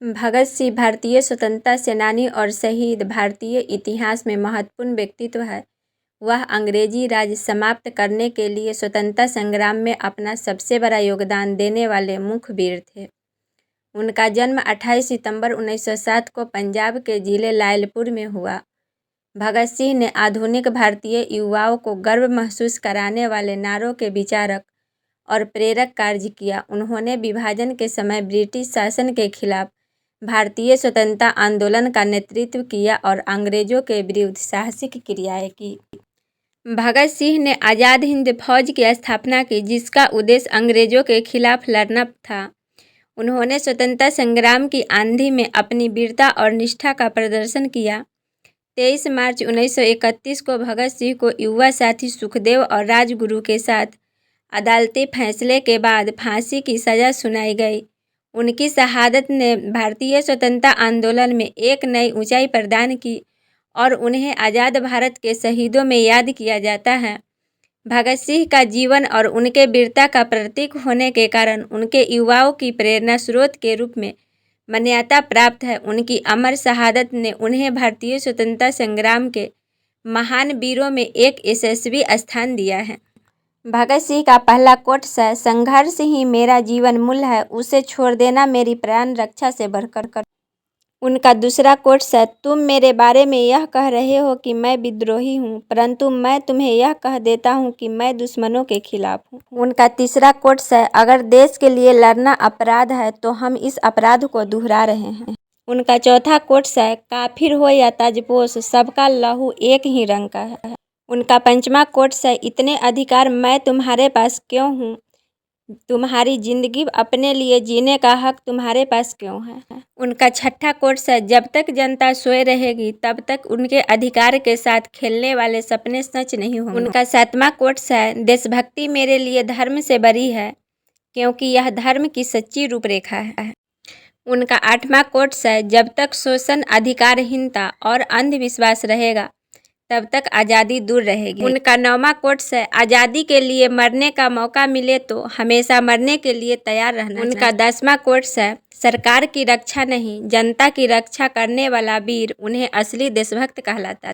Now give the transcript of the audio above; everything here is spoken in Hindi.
भगत सिंह भारतीय स्वतंत्रता सेनानी और शहीद, भारतीय इतिहास में महत्वपूर्ण व्यक्तित्व है। वह अंग्रेजी राज समाप्त करने के लिए स्वतंत्रता संग्राम में अपना सबसे बड़ा योगदान देने वाले मुख्य वीर थे। उनका जन्म 28 सितंबर 1907 को पंजाब के जिले लायलपुर में हुआ। भगत सिंह ने आधुनिक भारतीय युवाओं को गर्व महसूस कराने वाले नारों के विचारक और प्रेरक कार्य किया। उन्होंने विभाजन के समय ब्रिटिश शासन के खिलाफ भारतीय स्वतंत्रता आंदोलन का नेतृत्व किया और अंग्रेजों के विरुद्ध साहसिक क्रियाएं की। भगत सिंह ने आज़ाद हिंद फौज की स्थापना की, जिसका उद्देश्य अंग्रेजों के खिलाफ लड़ना था। उन्होंने स्वतंत्रता संग्राम की आंधी में अपनी वीरता और निष्ठा का प्रदर्शन किया। 23 मार्च 1931 को भगत सिंह को युवा साथी सुखदेव और राजगुरु के साथ अदालती फैसले के बाद फांसी की सज़ा सुनाई गई। उनकी शहादत ने भारतीय स्वतंत्रता आंदोलन में एक नई ऊंचाई प्रदान की और उन्हें आज़ाद भारत के शहीदों में याद किया जाता है। भगत सिंह का जीवन और उनके वीरता का प्रतीक होने के कारण उनके युवाओं की प्रेरणा स्रोत के रूप में मान्यता प्राप्त है। उनकी अमर शहादत ने उन्हें भारतीय स्वतंत्रता संग्राम के महान वीरों में एक यशस्वी स्थान दिया है। भगत सिंह का पहला कोट्स है, संघर्ष ही मेरा जीवन मूल्य है, उसे छोड़ देना मेरी प्राण रक्षा से बढ़कर। उनका दूसरा कोट्स है, तुम मेरे बारे में यह कह रहे हो कि मैं विद्रोही हूँ, परंतु मैं तुम्हें यह कह देता हूँ कि मैं दुश्मनों के खिलाफ हूँ। उनका तीसरा कोट्स है, अगर देश के लिए लड़ना अपराध है तो हम इस अपराध को दोहरा रहे हैं। उनका चौथा कोट्स है, काफिर हो या ताजपोश, सबका लहू एक ही रंग का है। उनका पंचमा कोट्स है, इतने अधिकार मैं तुम्हारे पास क्यों हूँ, तुम्हारी जिंदगी अपने लिए जीने का हक तुम्हारे पास क्यों है। उनका छठा कोट्स है, जब तक जनता सोए रहेगी तब तक उनके अधिकार के साथ खेलने वाले सपने सच नहीं होंगे। उनका सातवां कोट्स है, देशभक्ति मेरे लिए धर्म से बड़ी है, क्योंकि यह धर्म की सच्ची रूपरेखा है। उनका आठवां कोट्स है, जब तक शोषण, अधिकारहीनता और अंधविश्वास रहेगा तब तक आज़ादी दूर रहेगी। उनका नौवां कोट्स है, आज़ादी के लिए मरने का मौका मिले तो हमेशा मरने के लिए तैयार रहना। उनका 10वां कोट्स है, सरकार की रक्षा नहीं जनता की रक्षा करने वाला वीर उन्हें असली देशभक्त कहलाता है।